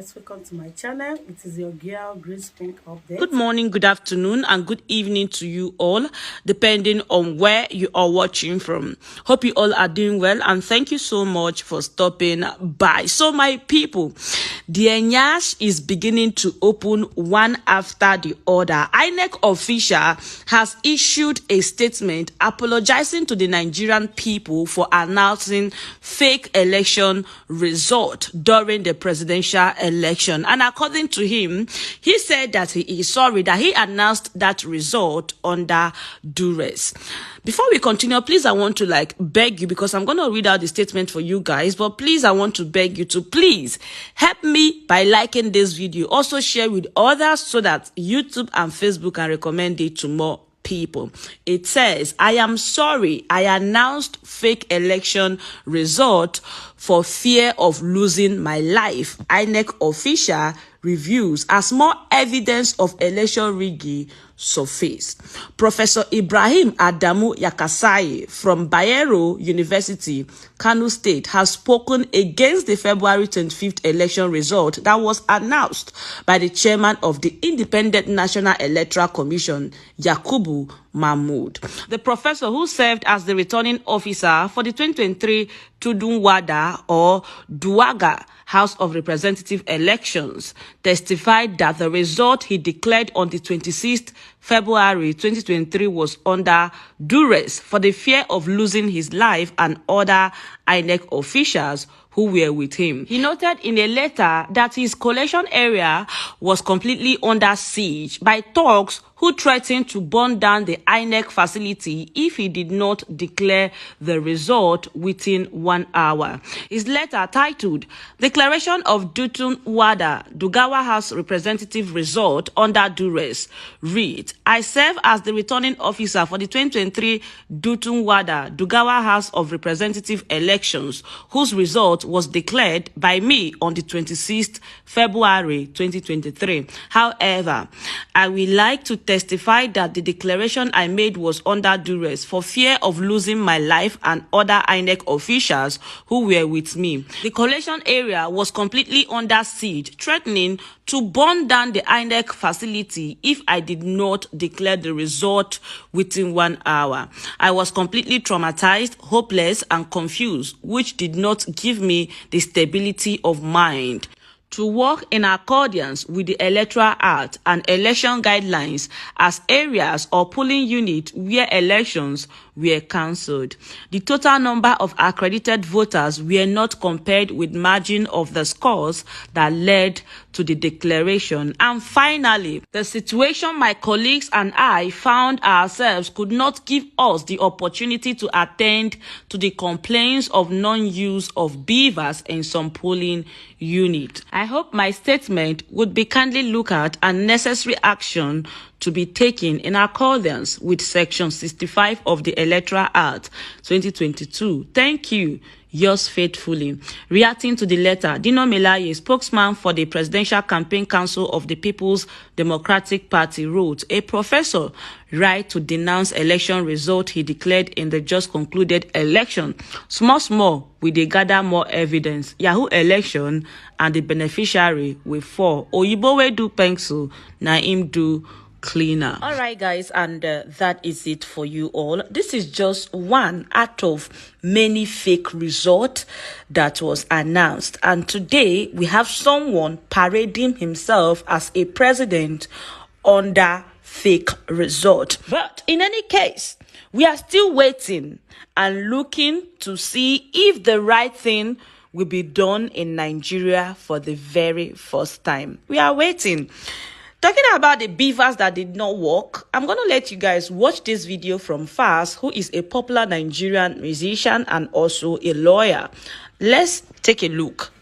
Welcome to my channel. It is your girl Grace Pink Update. Good morning, good afternoon, and good evening to you all, depending on where you are watching from. Hope you all are doing well, and thank you so much for stopping by. So, my people, the Enyash is beginning to open one after the other. INEC official has issued a statement apologizing to the Nigerian people for announcing fake election result during the presidential election. And according to him, he said that he is sorry that he announced that result under duress. Before we continue, please, I want to beg you, because I'm going to read out the statement for you guys, but please, I want to beg you to please help me by liking this video. Also share with others so that YouTube and Facebook can recommend it to more people. It says, I am sorry I announced fake election result for fear of losing my life. INEC official reviews as more evidence of election rigging surface. Professor Ibrahim Adamu Yakasai from Bayero University, Kano State, has spoken against the February 25th election result that was announced by the chairman of the Independent National Electoral Commission, Yakubu Mahmood. The professor, who served as the returning officer for the 2023 Tudunwada or Duaga House of Representative elections, testified that the result he declared on the 26th February 2023 was under duress for the fear of losing his life and other INEC officials who were with him. He noted in a letter that his collation area was completely under siege by thugs who threatened to burn down the INEC facility if he did not declare the result within 1 hour. His letter, titled Declaration of Dutun Wada Dugawa House Representative Result Under Duress, reads, I serve as the returning officer for the 2023 Dutun Wada Dugawa House of Representative elections, whose result was declared by me on the 26th February 2023. However, I would like to testify that the declaration I made was under duress for fear of losing my life and other INEC officials who were with me. The collation area was completely under siege, threatening to burn down the INEC facility if I did not declare the result within 1 hour. I was completely traumatized, hopeless, and confused, which did not give me the stability of mind to work in accordance with the Electoral Act and election guidelines as areas or polling units where elections were cancelled. The total number of accredited voters were not compared with margin of the scores that led to the declaration. And finally, the situation my colleagues and I found ourselves could not give us the opportunity to attend to the complaints of non-use of BIVAS in some polling unit. I hope my statement would be kindly looked at and necessary action to be taken in accordance with Section 65 of the Electoral Act 2022. Thank you. Yours faithfully. Reacting to the letter, Dino Melaye, spokesman for the Presidential Campaign Council of the People's Democratic Party, wrote, a professor right to denounce election result he declared in the just concluded election. Small, we dey gather more evidence. Yahoo election and the beneficiary will fall. Oyibo we do pencil, na him do cleaner. All right, guys, and that is it for you all. This is just one out of many fake results that was announced, and today we have someone parading himself as a president under fake result. But in any case, we are still waiting and looking to see if the right thing will be done in Nigeria for the very first time. We are waiting. Talking about the BIVAS that did not work, I'm going to let you guys watch this video from Fast, who is a popular Nigerian musician and also a lawyer. Let's take a look.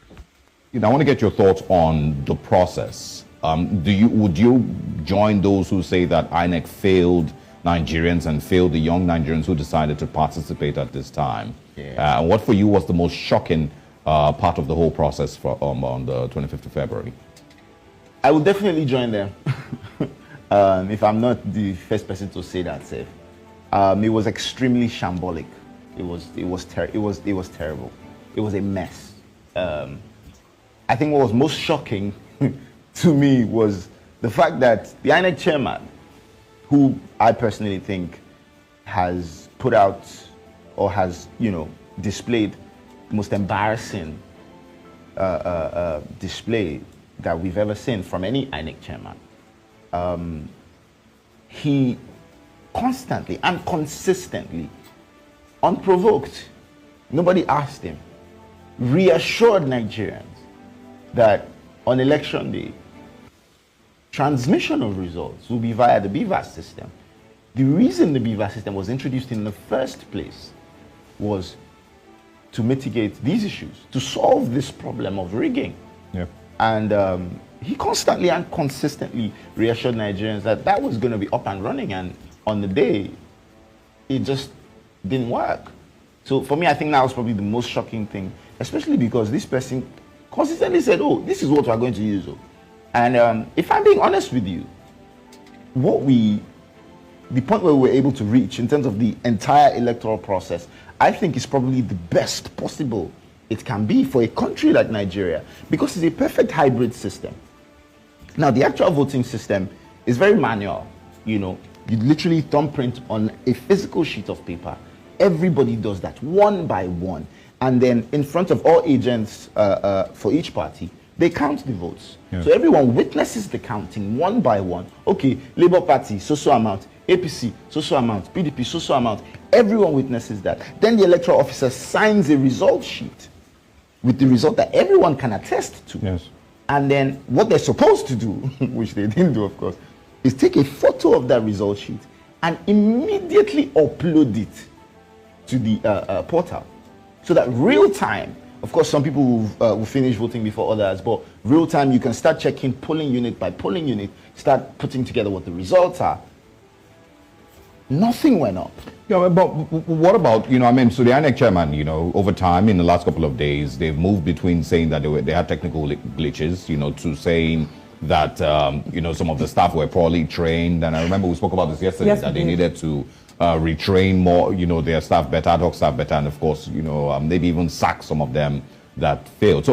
I want to get your thoughts on the process. Would you join those who say that INEC failed Nigerians and failed the young Nigerians who decided to participate at this time? Yeah. What for you was the most shocking part of the whole process on the 25th of February? I will definitely join them. If I'm not the first person to say that, Seth. It was extremely shambolic. It was terrible. It was a mess. I think what was most shocking to me was the fact that the INEC chairman, who I personally think has put out or has, displayed the most embarrassing display that we've ever seen from any INEC chairman. He constantly and consistently, unprovoked, nobody asked him, reassured Nigerians that on election day, transmission of results will be via the BIVAS system. The reason the BIVAS system was introduced in the first place was to mitigate these issues, to solve this problem of rigging. Yep. And he constantly and consistently reassured Nigerians that that was going to be up and running, and on the day, it just didn't work. So for me, I think that was probably the most shocking thing, especially because this person consistently said, oh, this is what we're going to use. And if I'm being honest with you, the point where we were able to reach in terms of the entire electoral process, I think is probably the best possible it can be for a country like Nigeria, because it's a perfect hybrid system. Now, the actual voting system is very manual. You literally thumbprint on a physical sheet of paper. Everybody does that one by one. And then in front of all agents for each party, they count the votes. Yeah. So everyone witnesses the counting one by one. Okay, Labour Party, so amount. APC, so amount. PDP, so amount. Everyone witnesses that. Then the electoral officer signs a result sheet with the result that everyone can attest to. Yes. And then what they're supposed to do, which they didn't do, of course, is take a photo of that result sheet and immediately upload it to the portal. So that real time, of course, some people will finish voting before others, but real time, you can start checking polling unit by polling unit, start putting together what the results are. Nothing went up. Yeah, but what about, so the INEC chairman, over time, in the last couple of days, they've moved between saying that they had technical glitches, to saying that, some of the staff were poorly trained. And I remember we spoke about this yesterday, that they needed to retrain more, their staff better, ad hoc staff better, and of course, maybe even sack some of them that failed. So,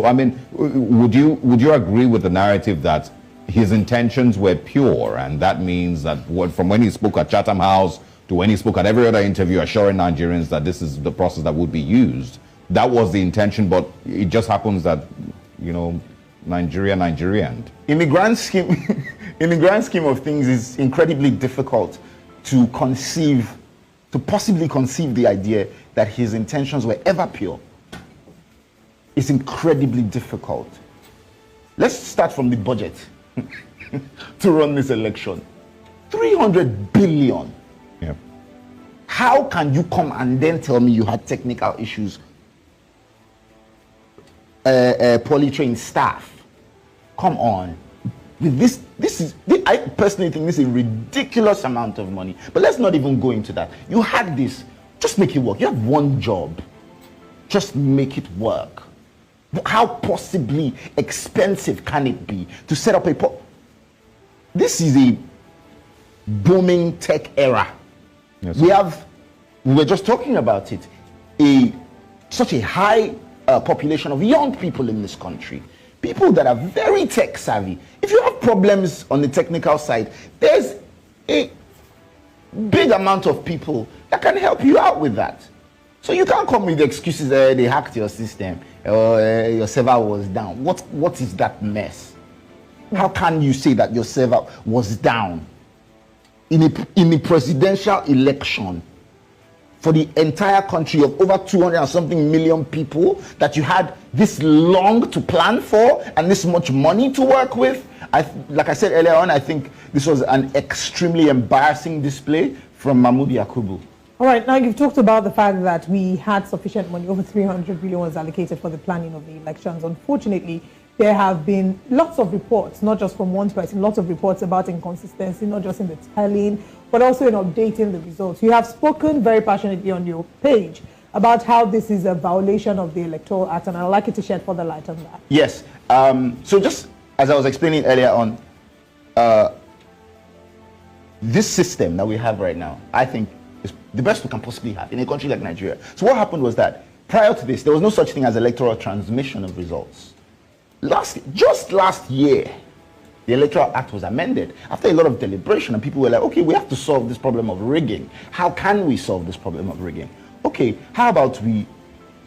would you agree with the narrative that his intentions were pure, and that means that from when he spoke at Chatham House to when he spoke at every other interview assuring Nigerians that this is the process that would be used, that was the intention, but it just happens that, Nigerian. In the grand scheme of things, it's incredibly difficult to possibly conceive the idea that his intentions were ever pure. It's incredibly difficult. Let's start from the budget to run this election. 300 billion. Yep. How can you come and then tell me you had technical issues? Poorly trained staff. Come on. With I personally think this is a ridiculous amount of money. But let's not even go into that. You had this. Just make it work. You have one job. Just make it work. How possibly expensive can it be to set up This is a booming tech era. Yes. We were just talking about it, such a high population of young people in this country, people that are very tech savvy. If you have problems on the technical side, there's a big amount of people that can help you out with that. So you can't come with the excuses, they hacked your system, your server was down. What is that mess? How can you say that your server was down in a presidential election for the entire country of over 200 and something million people, that you had this long to plan for and this much money to work with? Like I said earlier on, I think this was an extremely embarrassing display from Mahmoud Yakubu. All right, now you've talked about the fact that we had sufficient money, over 300 billion was allocated for the planning of the elections. Unfortunately, there have been lots of reports, not just from one person, lots of reports about inconsistency, not just in the tallying, but also in updating the results. You have spoken very passionately on your page about how this is a violation of the Electoral Act, and I'd like you to shed further light on that. Yes. So just as I was explaining earlier on, this system that we have right now, I think, is the best we can possibly have in a country like Nigeria. So what happened was that prior to this, there was no such thing as electoral transmission of results. just last year, the Electoral Act was amended after a lot of deliberation, and people were like, okay, we have to solve this problem of rigging. How can we solve this problem of rigging? Okay, how about we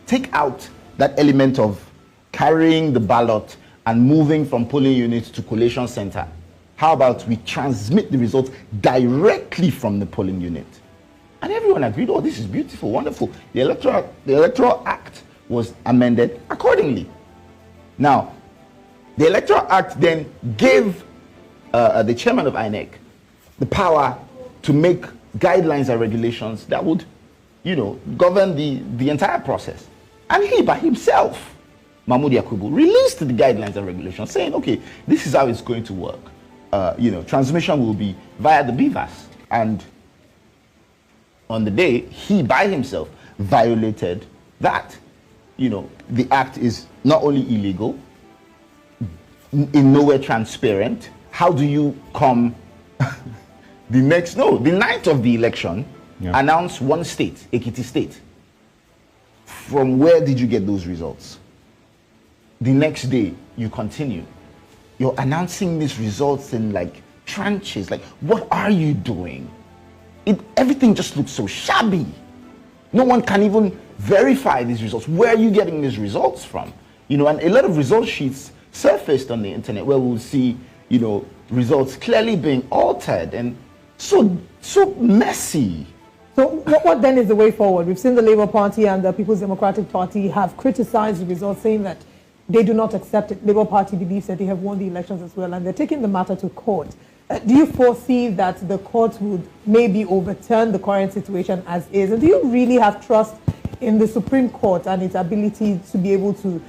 take out that element of carrying the ballot and moving from polling units to collation center? How about we transmit the results directly from the polling unit? And everyone agreed, oh, this is beautiful, wonderful. The Electoral Act was amended accordingly. Now, the Electoral Act then gave the chairman of INEC the power to make guidelines and regulations that would, govern the entire process. And he, by himself, Mahmoud Yakubu, released the guidelines and regulations saying, okay, this is how it's going to work. Transmission will be via the BIVAS. And on the day, he, by himself, violated that. The act is not only illegal, in nowhere transparent. How do you come the night of the election, announce one state, Ekiti State? From where did you get those results? The next day, you continue. You're announcing these results in like tranches. Like, what are you doing? Everything just looks so shabby. No one can even verify these results. Where are you getting these results from? And a lot of result sheets surfaced on the internet where we'll see, results clearly being altered and so messy. So what then is the way forward? We've seen the Labour Party and the People's Democratic Party have criticized the results, saying that they do not accept it. Labour Party believes that they have won the elections as well, and they're taking the matter to court. Do you foresee that the court would maybe overturn the current situation as is? And do you really have trust in the Supreme Court and its ability to be able to,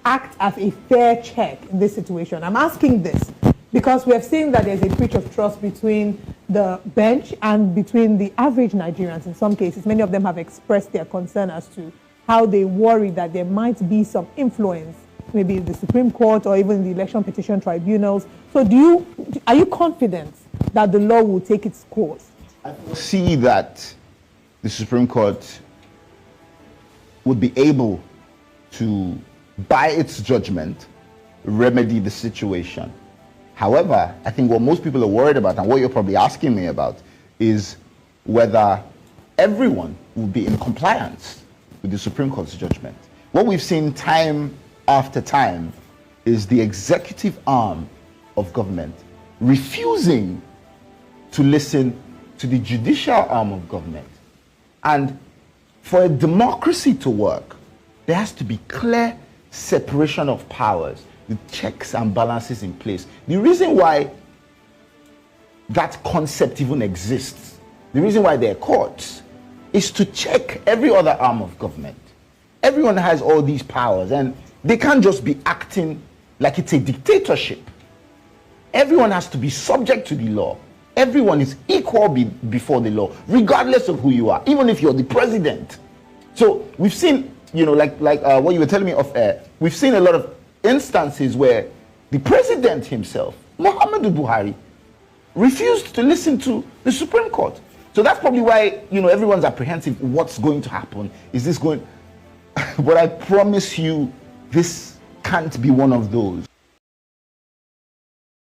act as a fair check in this situation? I'm asking this because we have seen that there's a breach of trust between the bench and between the average Nigerians in some cases. Many of them have expressed their concern as to how they worry that there might be some influence, maybe the Supreme Court or even the election petition tribunals. So are you confident that the law will take its course? I see that the Supreme Court would be able to, by its judgment, remedy the situation. However, I think what most people are worried about, and what you're probably asking me about, is whether everyone will be in compliance with the Supreme Court's judgment. What we've seen time after time is the executive arm of government refusing to listen to the judicial arm of government. And for a democracy to work, there has to be clear separation of powers, with checks and balances in place. The reason why that concept even exists, the reason why there are courts, is to check every other arm of government. Everyone has all these powers, and they can't just be acting like it's a dictatorship. Everyone has to be subject to the law. Everyone is equal before the law, regardless of who you are, even if you're the president. So we've seen, like what you were telling me off air, we've seen a lot of instances where the president himself, Muhammadu Buhari, refused to listen to the Supreme Court. So that's probably why, everyone's apprehensive. What's going to happen? Is this going... But I promise you, this can't be one of those.